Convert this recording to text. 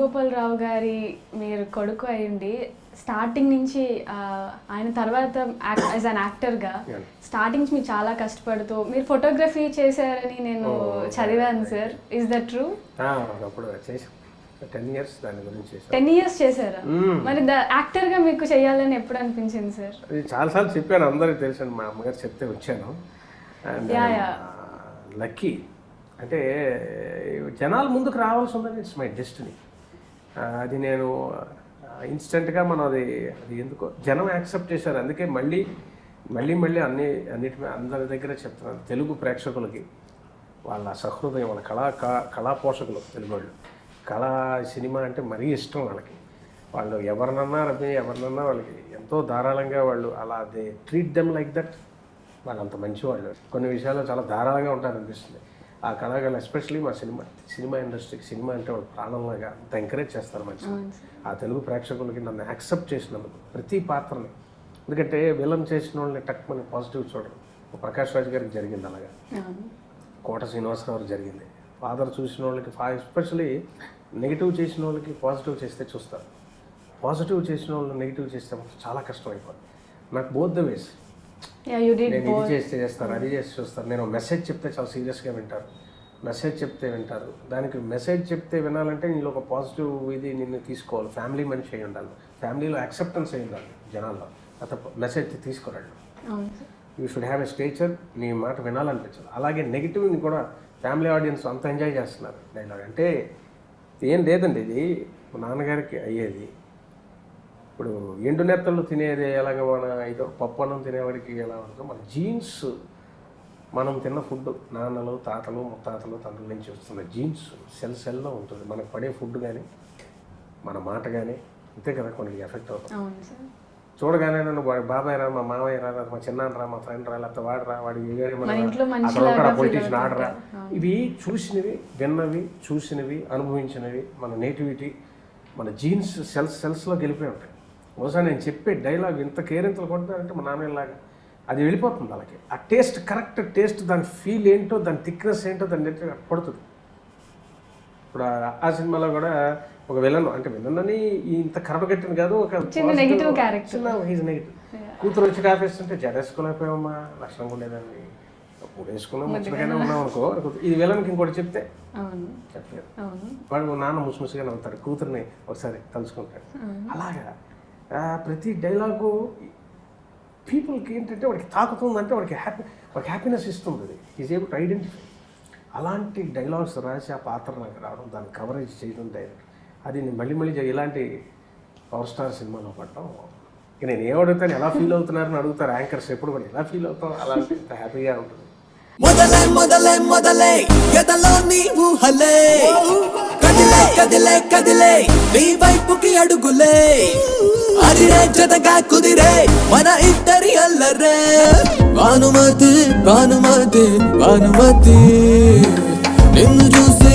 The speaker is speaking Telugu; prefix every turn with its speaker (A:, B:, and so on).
A: గోపాలరావు గారి మీరు కొడుకు అయ్యండి స్టార్టింగ్ నుంచి ఆయన తర్వాత యాజ్ అన్ యాక్టర్గా స్టార్టింగ్ నుంచి మీరు చాలా కష్టపడుతూ మీరు ఫోటోగ్రఫీ చేశారని నేను చదివాను సార్. Is that true?
B: అప్పుడు చేసాం 10 years దాని గురించి
A: 10 years చేశారా? మరి యాక్టర్గా మీకు చేయాలని ఎప్పుడు అనిపించింది సార్?
B: చాలాసార్లు చెప్పాను, అందరికి తెలుసు, మా అమ్మగారు చెప్తే వచ్చాను. అండ్ లక్కీ అంటే జనాలు ముందుకు రావాల్సి ఉందని ఇట్స్ మై డెస్టినీ. అది నేను ఇన్స్టెంట్గా మనం అది ఎందుకో జనం యాక్సెప్ట్ చేశారు. అందుకే మళ్ళీ అన్నిటి అందరి దగ్గర చెప్తున్నాను, తెలుగు ప్రేక్షకులకి వాళ్ళ సహృదయం, వాళ్ళ కళా పోషకులు, తెలుగు వాళ్ళు కళా సినిమా అంటే మరీ ఇష్టం వాళ్ళకి. వాళ్ళు ఎవరినన్నా వాళ్ళకి ఎంతో ధారాళంగా వాళ్ళు అలా they treat them like that. వాళ్ళు అంత మంచివాళ్ళు, కొన్ని విషయాల్లో చాలా ధారాళంగా ఉంటారనిపిస్తుంది. ఆ కళాకారులు ఎస్పెషల్లీ మా సినిమా ఇండస్ట్రీకి, సినిమా అంటే వాళ్ళు ప్రాణంలాగా అంత ఎంకరేజ్ చేస్తారు మంచిగా. ఆ తెలుగు ప్రేక్షకులకి నన్ను యాక్సెప్ట్ చేసినందుకు ప్రతి పాత్రని, ఎందుకంటే విలన్ చేసిన వాళ్ళని టక్ మన పాజిటివ్ చూడరు. ప్రకాష్ రాజ్ గారికి జరిగింది అలాగా, కోట శ్రీనివాసరావు జరిగింది. ఫాదర్ చూసిన వాళ్ళకి ఎస్పెషల్లీ నెగిటివ్ చేసిన వాళ్ళకి పాజిటివ్ చేస్తే చూస్తారు, పాజిటివ్ చేసిన వాళ్ళు నెగిటివ్ చేస్తే చాలా కష్టం అయిపోతుంది. నాకు బోత్ ద వేస్, నేను ఇది చేస్తారు, అది చేసి చూస్తారు. నేను మెసేజ్ చెప్తే చాలా సీరియస్గా వింటారు, మెసేజ్ చెప్తే వింటారు. దానికి మెసేజ్ చెప్తే వినాలంటే నేను ఒక పాజిటివ్ ఇది నిన్ను తీసుకోవాలి. ఫ్యామిలీ మనిషి అయి ఉండాలి, ఫ్యామిలీలో యాక్సెప్టెన్స్ అయి ఉండాలి జనాల్లో. తప్ప మెసేజ్ తీసుకురండి. You should have a stature, నీ మాట వినాలనిపించాలి. అలాగే నెగిటివ్ని కూడా ఫ్యామిలీ ఆడియన్స్ అంత ఎంజాయ్ చేస్తున్నారు. డైలాగ్ అంటే ఏం లేదండి, ఇది మా నాన్నగారికి అయ్యేది. ఇప్పుడు ఎండు నెత్తలు తినేది ఎలాగ, మన ఏదో పప్పు అన్నం తినేవాడికి ఎలా ఉంటుందో మన జీన్స్, మనం తిన్న ఫుడ్ నాన్నలు, తాతలు, ముత్తాతలు, తండ్రుల నుంచి వస్తున్న జీన్స్ సెల్లో ఉంటుంది. మనకు పడే ఫుడ్ కానీ మన మాట కానీ అంతే కదా కొన్ని ఎఫెక్ట్ అవుతుంది. చూడగానే నన్ను బాబాయ్ రా, మా మామయ్య రా, మా చిన్నాన్న రా, మా ఫ్రెండ్ రా, లేకపోతే వాడు రా, వాడి అక్కడ పొలిటీషియన్ ఆడరా, ఇవి చూసినవి, విన్నవి, చూసినవి, అనుభవించినవి, మన నేటివిటీ, మన జీన్స్ సెల్స్లోకి వెళ్ళిపోయి ఉంటాయి. బహుశా నేను చెప్పే డైలాగ్ ఇంత కేరింతలు కొట్టారంటే మా నాన్నలాగా అది వెళ్ళిపోతుంది వాళ్ళకి. ఆ టేస్ట్, కరెక్ట్ టేస్ట్, దాని ఫీల్ ఏంటో, దాని థిక్నెస్ ఏంటో దాని నెట్ పడుతుంది. ఇప్పుడు ఆ సినిమాలో కూడా ఒక విలన్, అంటే విలన్ అని ఇంత కరపగట్టిన కాదు, ఒక
A: నెగిటివ్ క్యారెక్టర్,
B: హీజ్ నెగిటివ్. కూతురు వచ్చి కాఫేస్తుంటే జడేసుకోలేకపోయామా, లక్షణంగా ఉండేదాన్ని, అప్పుడు వేసుకున్నాం, ముచ్చటగానే ఉన్నాం అనుకో. ఇది విలన్కి ఇంకోటి చెప్తే చెప్పలేదు, వాడు నాన్న ముసిముసిగా నవ్వుతాడు, కూతుర్ని ఒకసారి తలుచుకుంటాడు. అలాగా ప్రతి డైలాగు పీపుల్కి ఏంటంటే వాడికి తాకుతుందంటే వాడికి హ్యాపీనెస్ ఇస్తుంది. అది ఈజ్ ఏబుల్ టు ఐడెంటిఫై. అలాంటి డైలాగ్స్ రాసి ఆ పాత్ర నాకు రావడం, దాన్ని కవరేజ్ చేయడం డైరెక్ట్, అది నేను మళ్ళీ ఇలాంటి పవర్ స్టార్ సినిమాలో పడటం. ఇక నేను ఏమడుగుతాను, ఎలా ఫీల్ అవుతున్నారని అడుగుతారు యాంకర్స్ ఎప్పుడు కూడా, ఎలా ఫీల్ అవుతాం, అలాంటి హ్యాపీగా ఉంటుంది.
C: మొదలే ఎదలో నీ ఊహలే, కదిలే నీ వైపుకి అడుగులే, అదిరే జతగా కుదిరే మన ఇద్దరి అల్లరే. భానుమతి నిన్ను చూసి